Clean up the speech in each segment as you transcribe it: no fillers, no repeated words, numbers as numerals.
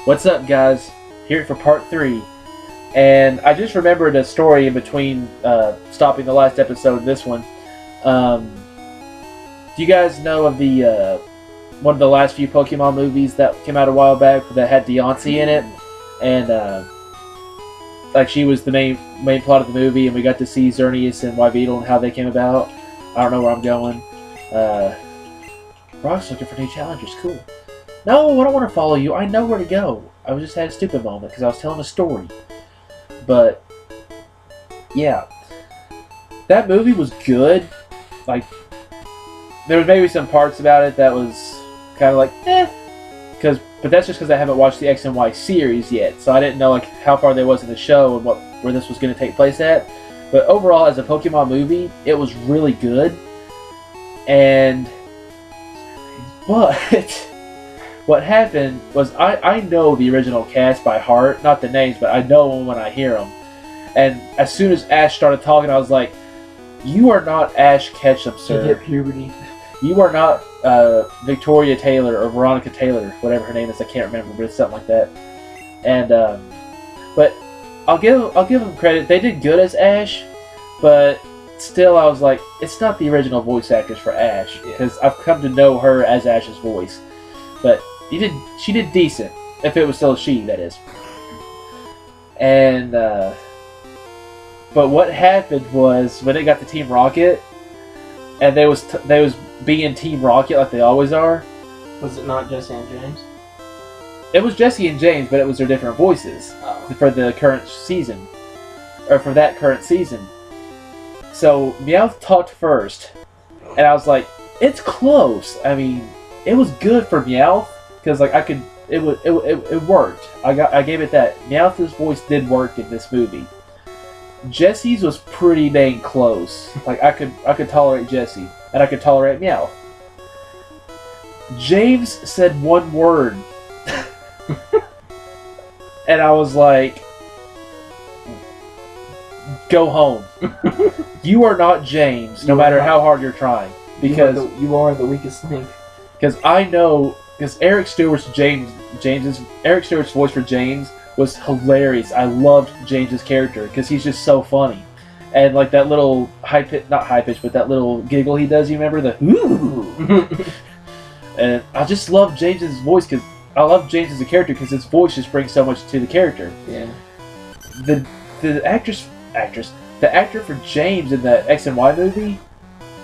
What's up, guys? Here for part 3. And I just remembered a story in between stopping the last episode and this one. Do you guys know of the one of the last few Pokemon movies that came out a while back that had Deontay in it? And like she was the main plot of the movie, and we got to see Xerneas and Yveedle and how they came about. I don't know where I'm going. Brock's looking for new challengers. Cool. No, I don't want to follow you. I know where to go. I just had a stupid moment because I was telling a story. But yeah, that movie was good. Like, there was maybe some parts about it that was kind of like, but that's just because I haven't watched the X and Y series yet, so I didn't know like how far there was in the show and where this was going to take place at. But overall, as a Pokemon movie, it was really good. But what happened was I know the original cast by heart, not the names, but I know them when I hear them. And as soon as Ash started talking, I was like, "You are not Ash Ketchum, sir. You hit puberty. You are not Victoria Taylor or Veronica Taylor, whatever her name is. I can't remember, but it's something like that." And but I'll give them credit. They did good as Ash, but still, I was like, it's not the original voice actress for Ash because I've come to know her as Ash's voice. But she did decent, if it was still a she, that is. And but what happened was when it got to Team Rocket, and they was being Team Rocket like they always are. Was it not Jesse and James? It was Jesse and James, but it was their different voices for the current season, or for that current season. So Meowth talked first, and I was like, it's close. I mean, it was good for Meowth because like it worked. I gave it that. Meowth's voice did work in this movie. Jesse's was pretty dang close. Like I could tolerate Jesse, and I could tolerate Meowth. James said one word, and I was like, "Go home. You are not James, no matter how hard you're trying, because you are the weakest link." Because I know, because Eric Stewart's voice for James was hilarious. I loved James's character because he's just so funny, and like that little not high pitch, but that little giggle he does. You remember the ooh? And I just love James's voice because I love James as a character because his voice just brings so much to the character. Yeah. The actor for James in the X and Y movie.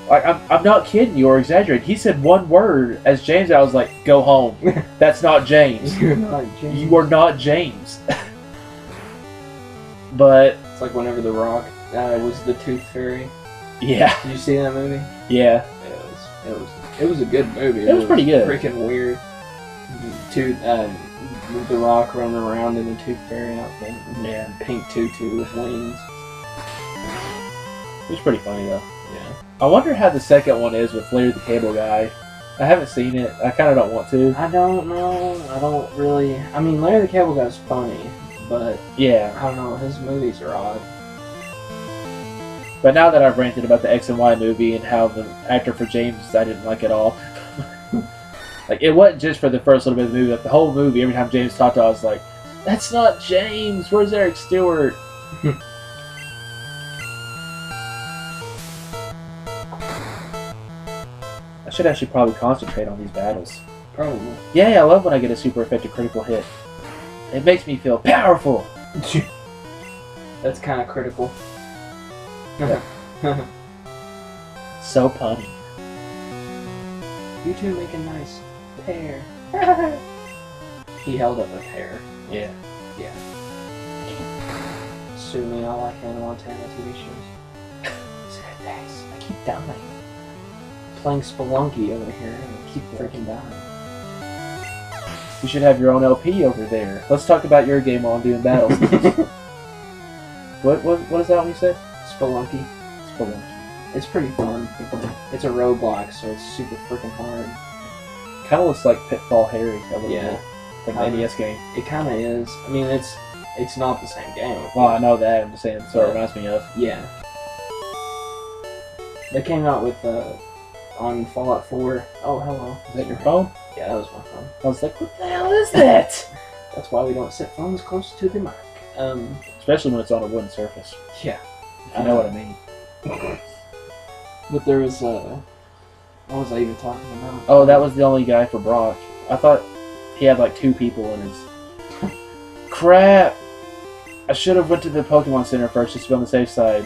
Like, I'm not kidding you or exaggerating. He said one word as James. I was like, "Go home. That's not James. You're not James. You are not James." But it's like whenever The Rock was the Tooth Fairy. Yeah. Did you see that movie? Yeah. It was a good movie. It was pretty good. Freaking weird. The Rock running around in the Tooth Fairy outfit. Yeah. Pink tutu with wings. It was pretty funny though. Yeah. I wonder how the second one is with Larry the Cable Guy. I haven't seen it. I kind of don't want to. I don't know. I don't really. I mean, Larry the Cable Guy's funny, but yeah, I don't know. His movies are odd. But now that I've ranted about the X and Y movie and how the actor for James I didn't like at all. Like, it wasn't just for the first little bit of the movie. Like, the whole movie, every time James talked, I was like, "That's not James. Where's Eric Stewart?" I should actually probably concentrate on these battles. Probably. Yeah, I love when I get a super effective critical hit. It makes me feel powerful. That's kind of critical. So punny. You two make a nice pair. He held up a pair. Yeah. Yeah. Sue me, I like Hannah Montana TV shows. Thanks. I keep dying. Playing Spelunky over here and I keep freaking dying. You should have your own LP over there. Let's talk about your game while I'm doing battles. What is that one you said? Spelunky. Spelunky. It's pretty fun. It's a roguelike, so it's super freaking hard. Kind of looks like Pitfall Harry a little bit. Like an NES game. It kind of is. I mean, it's not the same game. Well, I know that. I'm just saying, so it reminds me of. Yeah. They came out with on Fallout 4. Oh, hello. Is that your phone? Yeah, that was my phone. I was like, what the hell is that? That's why we don't set phones close to the mic. Especially when it's on a wooden surface. Yeah. If you know what I mean. But there was what was I even talking about? Oh, that was the only guy for Brock. I thought he had like 2 people in his... Crap! I should have went to the Pokemon Center first just to be on the safe side.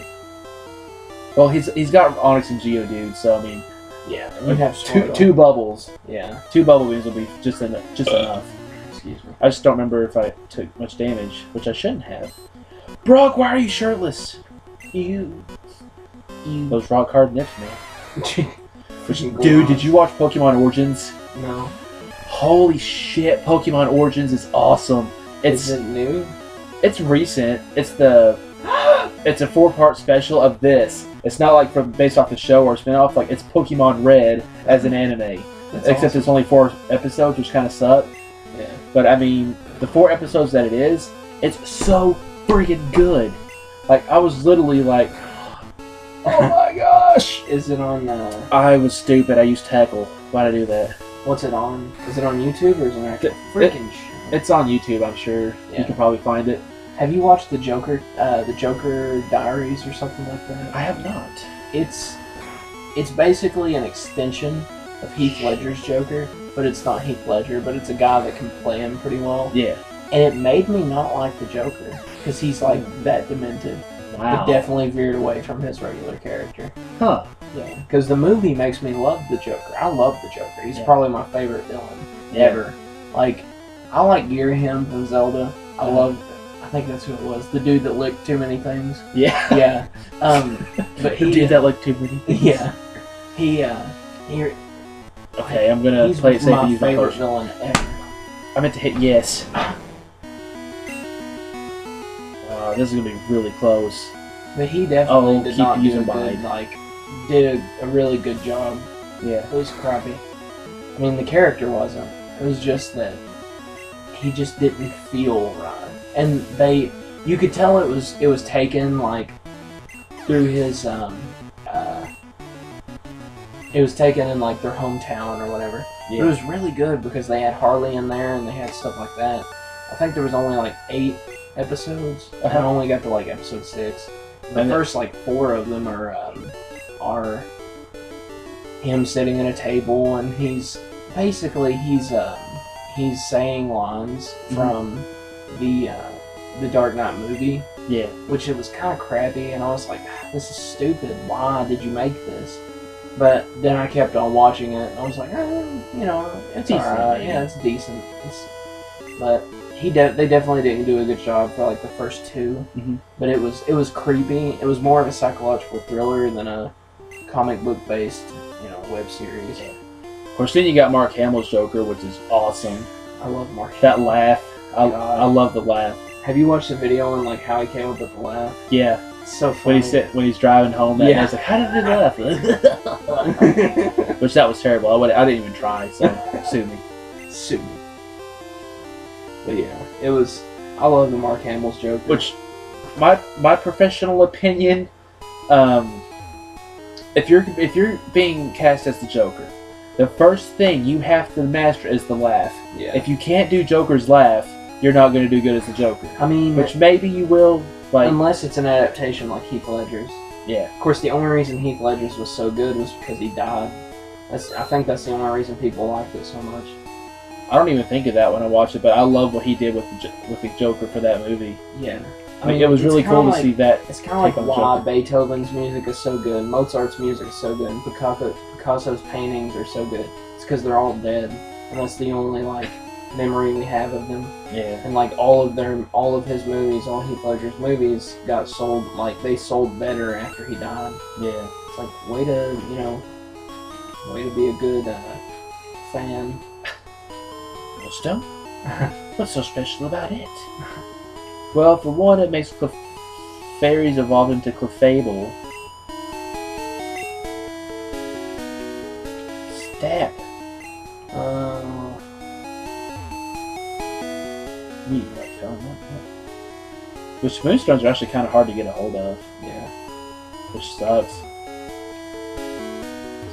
Well, he's got Onix and Geodude, so I mean... Yeah, you'd have two bubbles. Yeah. 2 bubble beams will be just enough. Excuse me. I just don't remember if I took much damage, which I shouldn't have. Brock, why are you shirtless? You. Those rock hard nips, man. Dude, did you watch Pokemon Origins? No. Holy shit, Pokemon Origins is awesome. Is it new? It's recent. It's a 4-part special of this. It's not like based off the show or spin-off. Like, it's Pokemon Red as an anime. That's Except awesome. it's only 4 episodes, which kind of suck. Yeah. But I mean, the 4 episodes that it is, it's so freaking good. Like, I was literally like, oh my gosh! Is it on? I was stupid. I used Tackle. Why'd I do that? What's it on? Is it on YouTube or is it an actual freaking show? It's on YouTube, I'm sure. Yeah. You can probably find it. Have you watched the Joker Diaries or something like that? I have not. It's basically an extension of Heath Ledger's Joker, but it's not Heath Ledger, but it's a guy that can play him pretty well. Yeah. And it made me not like the Joker, because he's like that demented. Wow. It definitely veered away from his regular character. Huh. Yeah. Because the movie makes me love the Joker. I love the Joker. He's probably my favorite villain ever. Like, I like Girahim from Zelda. I think that's who it was. The dude that licked too many things. Yeah. Yeah. But he did that like too many things. Yeah. He Okay, I'm gonna he's play it safe my and use my favorite potion. villain ever. I meant to hit yes. This is gonna be really close. But he definitely did keep not do using a good, bind. like, did a really good job. Yeah. It was crappy. I mean, the character wasn't. It was just that he just didn't feel right. And you could tell it was taken, like, through his, it was taken in, like, their hometown or whatever. Yeah. It was really good because they had Harley in there and they had stuff like that. I think there was only, like, 8 episodes. I only got to, like, episode 6. The first, like, 4 of them are him sitting at a table, and he's saying lines from the Dark Knight movie. Yeah. Which it was kind of crappy, and I was like, this is stupid. Why did you make this? But then I kept on watching it, and I was like, it's Decent, alright. Yeah, it's decent. But they definitely didn't do a good job for like the first 2. Mm-hmm. But it was creepy. It was more of a psychological thriller than a comic book based, web series. Yeah. Of course, then you got Mark Hamill's Joker, which is awesome. I love Mark. That laugh, I love the laugh. Have you watched the video on like how he came up with the laugh? Yeah. It's so funny. When he's driving home, that guy's like, "How did it laugh?" Which that was terrible. I didn't even try. So sue me. Sue me. But yeah, it was. I love the Mark Hamill's Joker. Which, my professional opinion, if you're being cast as the Joker, the first thing you have to master is the laugh. Yeah. If you can't do Joker's laugh, you're not going to do good as the Joker. I mean, which maybe you will, like, unless it's an adaptation like Heath Ledger's. Yeah. Of course, the only reason Heath Ledger's was so good was because he died. I think that's the only reason people liked it so much. I don't even think of that when I watch it, but I love what he did with the Joker for that movie. Yeah. I mean, it was really cool to see that. It's kind of like why Beethoven's music is so good, Mozart's music is so good, and Picasso's paintings are so good. It's because they're all dead, and that's the only like memory we have of them. Yeah. And like all of his movies, all Heath Ledger's movies got sold, like they sold better after he died. Yeah. It's like way to be a good fan. Stone? What's so special about it? Well, for one, it makes Clefairies evolve into Clefable. Stab. Which Moonstones are actually kind of hard to get a hold of. Yeah. Which sucks.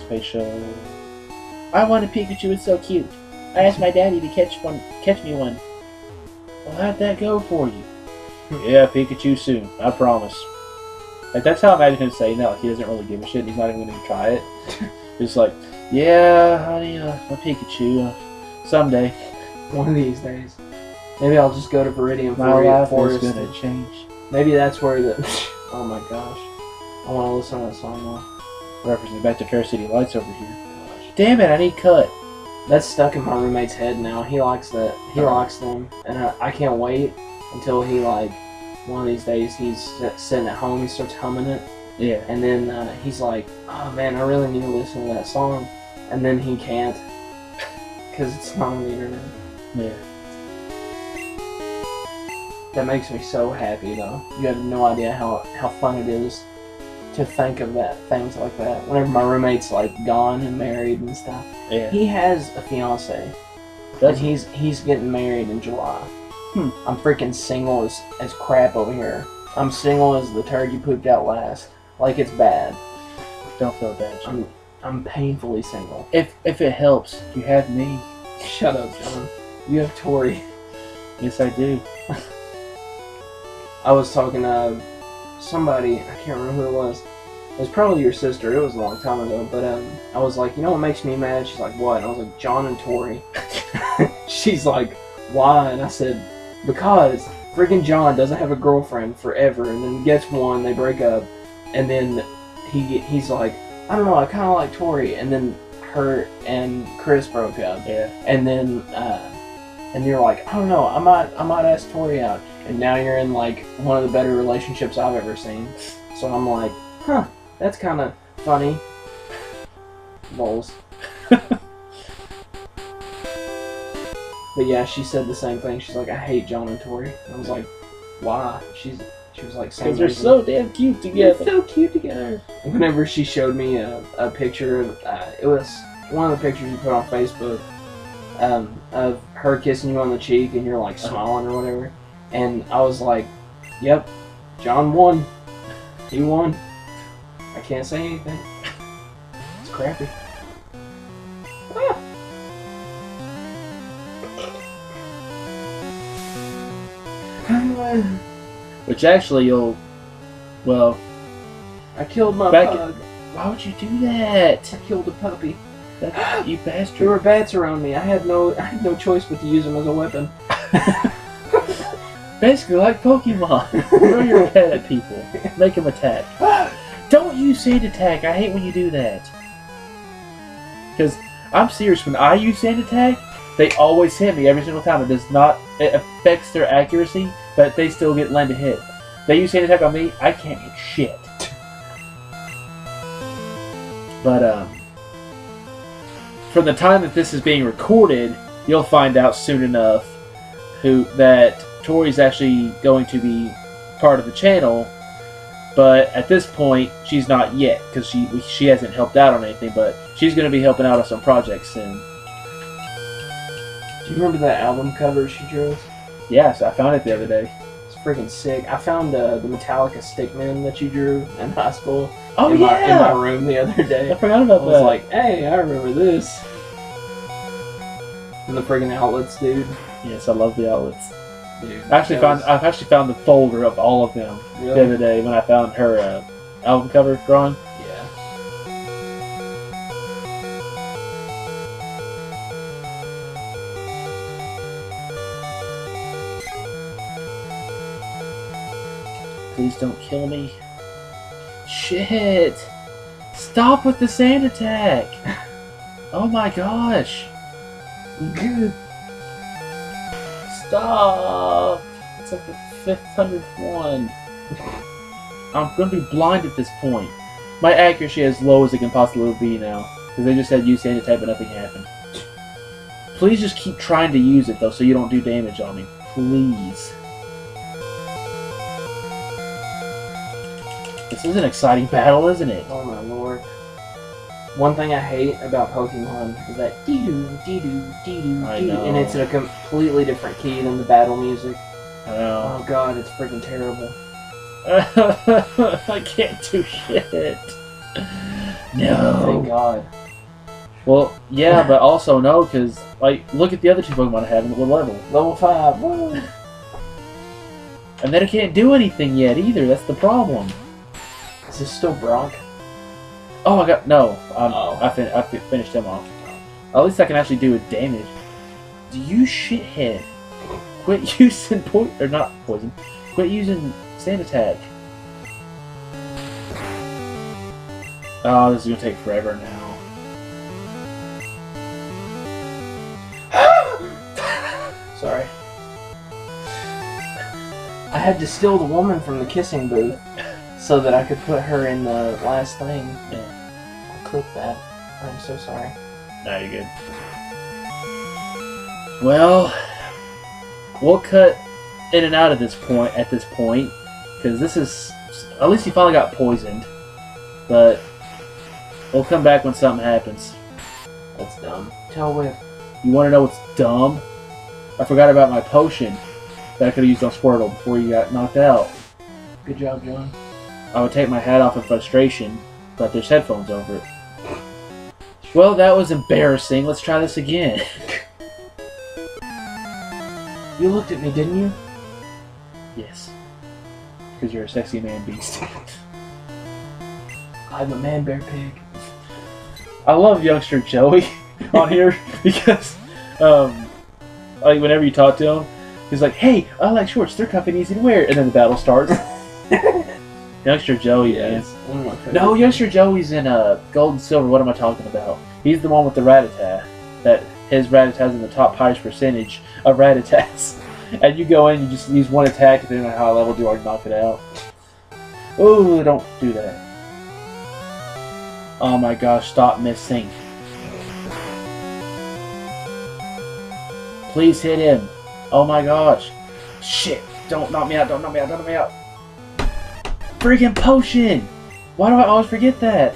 Spatial. I want a Pikachu, it's so cute. I asked my daddy to catch me one. Well, how'd that go for you? Yeah, Pikachu soon. I promise. Like, that's how I imagine him saying that. Like, he doesn't really give a shit. He's not even going to try it. Just like, yeah, honey, my Pikachu. Someday. One of these days. Maybe I'll just go to Viridian My life Forest. is going to change. Maybe that's where the... Oh my gosh. I want to listen to that song now. Referencing back to Fair City Lights over here. Gosh. Damn it, I need cut. That's stuck in my roommate's head now. He likes that. He likes them. And I can't wait until he, like, one of these days he's sitting at home, he starts humming it. Yeah. And then he's like, oh man, I really need to listen to that song. And then he can't. Because it's not on the internet. Yeah. That makes me so happy, though. You have no idea how fun it is to think of things like that. Whenever my roommate's like gone and married and stuff. Yeah. He has a fiance. And he's getting married in July. I'm freaking single as crap over here. I'm single as the turd you pooped out last. Like, it's bad. Don't feel bad, John. I'm painfully single. If it helps, you have me. Shut up, John. You have Tori. Yes, I do. I was talking to somebody, I can't remember who it was. It was probably your sister. It was a long time ago. But I was like, you know what makes me mad? She's like, what? And I was like, John and Tori. She's like, why? And I said, because freaking John doesn't have a girlfriend forever, and then gets one, they break up, and then he's like, I don't know, I kind of like Tori, and then her and Chris broke up. Yeah. And then and you're like, I don't know, I might ask Tori out, and now you're in like one of the better relationships I've ever seen. So I'm like, huh, that's kind of funny. Lols. But yeah, she said the same thing. She's like, I hate John and Tori. And I was like, why? She was like, because they're so damn cute together. They're so cute together. Whenever she showed me a picture of, it was one of the pictures you put on Facebook, of her kissing you on the cheek and you're like smiling or whatever. And I was like, yep, John won. He won. I can't say anything. It's crappy. Ah. Which actually well... I killed my pug. Why would you do that? I killed a puppy. You bastard. There were bats around me. I had no choice but to use them as a weapon. Basically like Pokemon. Throw your pet at people. Make them attack. Don't use sand attack. I hate when you do that. Because I'm serious, when I use sand attack, they always hit me every single time. It affects their accuracy, but they still get land to hit. They use sand attack on me, I can't hit shit. But from the time that this is being recorded, you'll find out soon enough that Tori's actually going to be part of the channel. But at this point, she's not yet, because she hasn't helped out on anything, but she's going to be helping out on some projects soon. Do you remember that album cover she drew? Yes, I found it the other day. It's freaking sick. I found the Metallica Stickman that you drew in high school in my room the other day. I forgot about that. I was like, hey, I remember this. And the freaking outlets, dude. Yes, I love the outlets. Dude, I've actually found the folder of all of them the other day when I found her album cover drawing. Yeah. Please don't kill me. Shit! Stop with the sand attack! Oh my gosh! Good. Stop! It's like the 500th one. I'm going to be blind at this point. My accuracy is as low as it can possibly be now. Because they just said use sand attack, but nothing happened. Please just keep trying to use it, though, so you don't do damage on me. Please. This is an exciting battle, isn't it? Oh my lord. One thing I hate about Pokemon is that dee-doo, dee-doo, dee-doo, I dee-doo, know. and it's in a completely different key than the battle music. I know. Oh god, it's freaking terrible. I can't do shit. No. Thank god. Well, yeah, but also no, because, like, look at the other two Pokemon I have. What level? Level 5. Woo! And then I can't do anything yet either. That's the problem. Is this still Brock? Oh, I got no. Oh. I finished him off. At least I can actually do damage. Do you shithead quit using poison? Quit using sand attack. Oh, this is gonna take forever now. Sorry. I had to steal the woman from the kissing booth so that I could put her in the last thing. Yeah. I'll clip that. I'm so sorry. No, you're good. Well, we'll cut in and out of this point because this is at least he finally got poisoned, but we'll come back when something happens. That's dumb. Tell Whip. You want to know what's dumb? I forgot about my potion that I could have used on Squirtle before you got knocked out. Good job, John. I would take my hat off in frustration, but there's headphones over it. Well, that was embarrassing. Let's try this again. You looked at me, didn't you? Yes. Because you're a sexy man beast. I'm a man bear pig. I love youngster Joey on here because, like whenever you talk to him, he's like, "Hey, I like shorts. They're comfy and easy to wear." And then the battle starts. Youngster Joey, man. No, youngster Joey's in Gold and Silver. What am I talking about? He's the one with the Rattata. That his Rattata's in the top highest percentage of Rattatas. And you go in, you just use one attack, depending on how high level you are, to knock it out. Oh, don't do that. Oh my gosh, stop missing. Please hit him. Oh my gosh. Shit. Don't knock me out, don't knock me out, don't knock me out. Freaking potion! Why do I always forget that?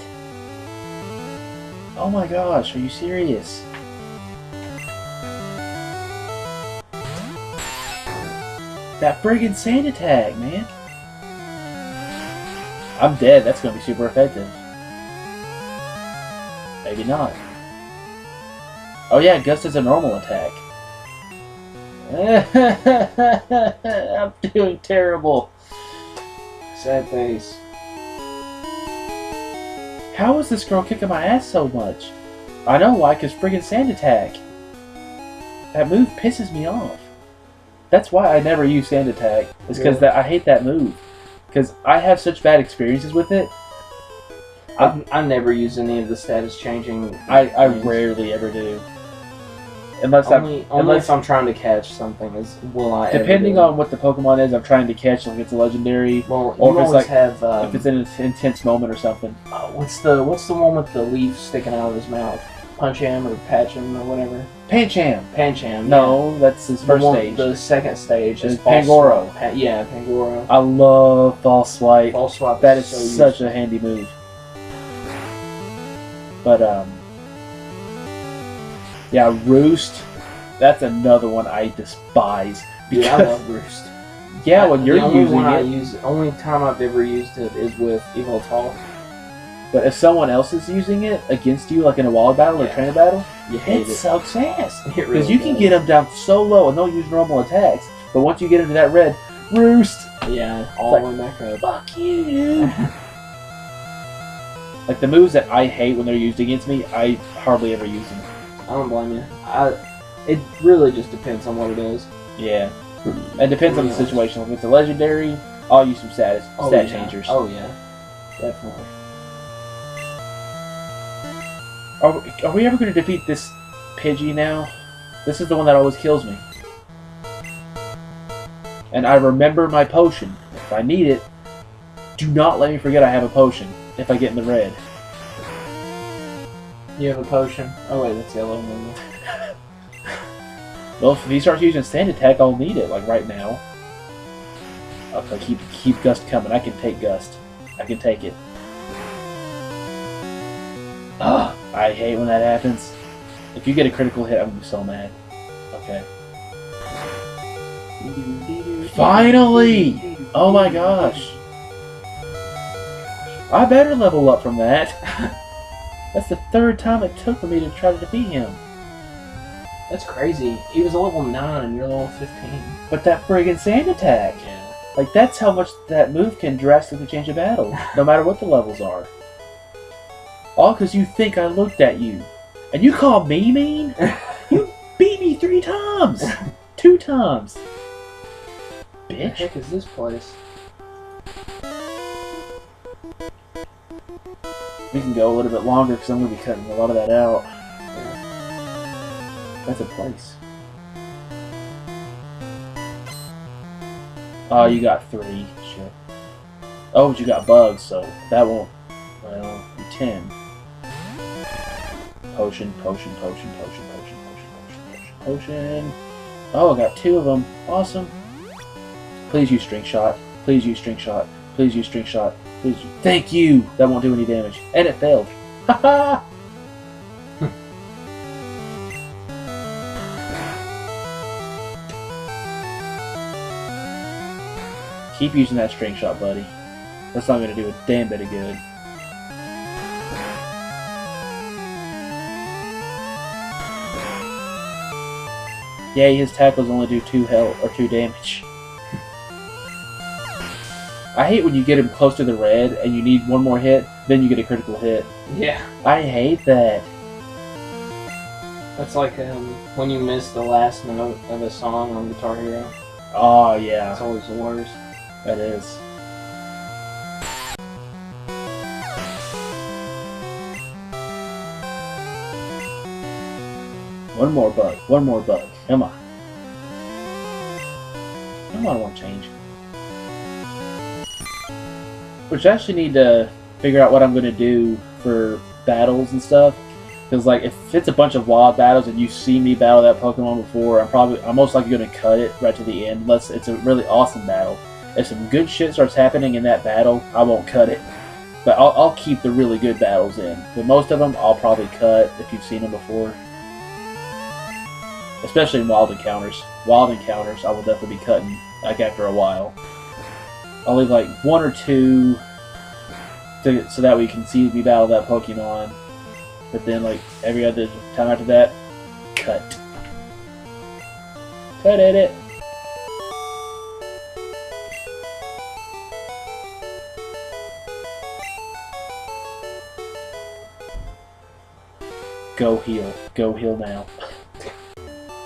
Oh my gosh, are you serious? That friggin' sand attack, man. I'm dead, that's gonna be super effective. Maybe not. Oh yeah, Gust is a normal attack. I'm doing terrible. Sad face. How is this girl kicking my ass so much? I know why, because friggin' sand attack. That move pisses me off. That's why I never use sand attack. It's because I hate that move. Because I have such bad experiences with it. I never use any of the status changing. I rarely ever do. Unless I'm trying to catch something, will I? Depending on what the Pokemon is, I'm trying to catch, like it's a legendary, well, or if it's like have if it's in an intense moment or something. What's the one with the leaf sticking out of his mouth? Puncham or Patcham or whatever. Pancham. Pancham. No, that's his first stage. The second stage is Pangoro. Yeah, Pangoro. I love False Swipe. False Swipe. That is such a handy move. But yeah, Roost. That's another one I despise. Because, yeah, I love Roost. Yeah, when you're using it. Only time I've ever used it is with Evoltalk. But if someone else is using it against you, like in a wild battle or trainer battle, it sucks ass. Because really you can get them down so low and they'll use normal attacks. But once you get into that red, Roost! Yeah, all the way back up. Fuck you, dude! Like the moves that I hate when they're used against me, I hardly ever use them. I don't blame you. It really just depends on what it is. Yeah. It depends on the situation. If it's a legendary, I'll use some stat changers. Oh yeah. Definitely. Are we ever going to defeat this Pidgey now? This is the one that always kills me. And I remember my potion. If I need it, do not let me forget I have a potion if I get in the red. You have a potion? Oh wait, that's yellow. Well, if he starts using Sand Attack, I'll need it, like right now. Okay, keep Gust coming. I can take Gust. I can take it. Ugh, I hate when that happens. If you get a critical hit, I'm going to be so mad. Okay. Finally! Oh my gosh. I better level up from that. That's the third time it took for me to try to defeat him. That's crazy. He was a level 9 and you're level 15. But that friggin' Sand Attack. Yeah. Like, that's how much that move can drastically change a battle, no matter what the levels are. All because you think I looked at you. And you call me mean? You beat me 3 times! 2 times! What the Bitch. heck is this place? We can go a little bit longer because I'm going to be cutting a lot of that out. That's a place. Oh, you got 3. Shit. Oh, but you got bugs, so that won't. Well, 10. Potion, potion, potion, potion, potion, potion, potion, potion, potion. Oh, I got 2 of them. Awesome. Please use string shot. Please use string shot. Please use string shot. Please use... Thank you! That won't do any damage. And it failed. Haha! Keep using that string shot, buddy. That's not going to do a damn bit of good. Yay, his tackles only do 2 health or 2 damage. I hate when you get him close to the red and you need 1 more hit, then you get a critical hit. Yeah. I hate that. That's like when you miss the last note of a song on Guitar Hero. Oh, yeah. That's always the worst. That is. One more bug. One more bug. Come on. Come on, I want to change. Which I actually need to figure out what I'm going to do for battles and stuff. Because, like, if it's a bunch of wild battles and you've seen me battle that Pokemon before, I'm most likely going to cut it right to the end, unless it's a really awesome battle. If some good shit starts happening in that battle, I won't cut it. But I'll keep the really good battles in. But most of them, I'll probably cut if you've seen them before. Especially in wild encounters. Wild encounters, I will definitely be cutting, like, after a while. I'll leave, like, 1 or 2 so that we can see me battle that Pokemon. But then, like, every other time after that, cut. Cut it. Go heal. Go heal now.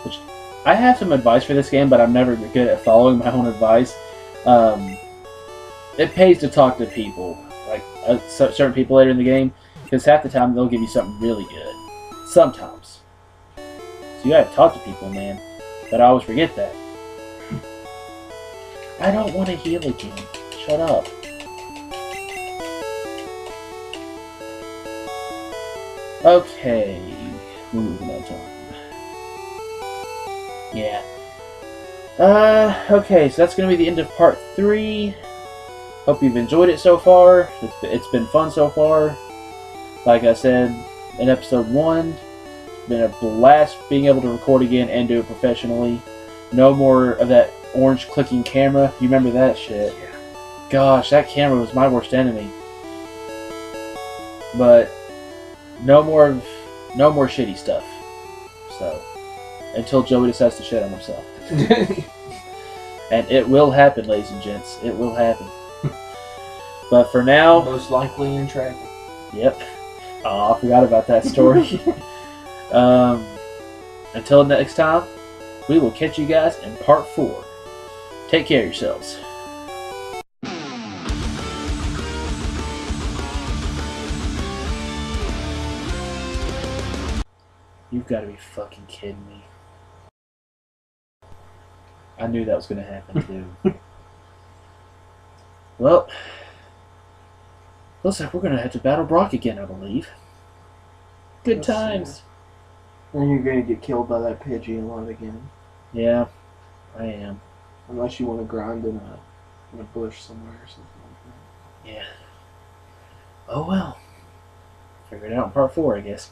Which, I have some advice for this game, but I'm never good at following my own advice. It pays to talk to people, like certain people later in the game, because half the time they'll give you something really good. Sometimes. So you gotta talk to people, man. But I always forget that. I don't want to heal again. Shut up. Okay. Moving on time. Yeah. Okay, so that's going to be the end of part 3. Hope you've enjoyed it so far. It's been fun so far. Like I said in episode 1, it's been a blast being able to record again and do it professionally. No more of that orange clicking camera. You remember that shit? Yeah. Gosh, that camera was my worst enemy. But no more shitty stuff. So, until Joey decides to shit on himself. And it will happen, ladies and gents. It will happen. But for now... Most likely in traffic. Yep. Oh, I forgot about that story. Until next time, we will catch you guys in part 4. Take care of yourselves. You've got to be fucking kidding me. I knew that was going to happen too. Well, looks like we're going to have to battle Brock again, I believe. Good times. Then you're going to get killed by that Pidgey a lot again. Yeah, I am. Unless you want to grind in a bush somewhere or something like that. Yeah. Oh well. Figure it out in part 4, I guess.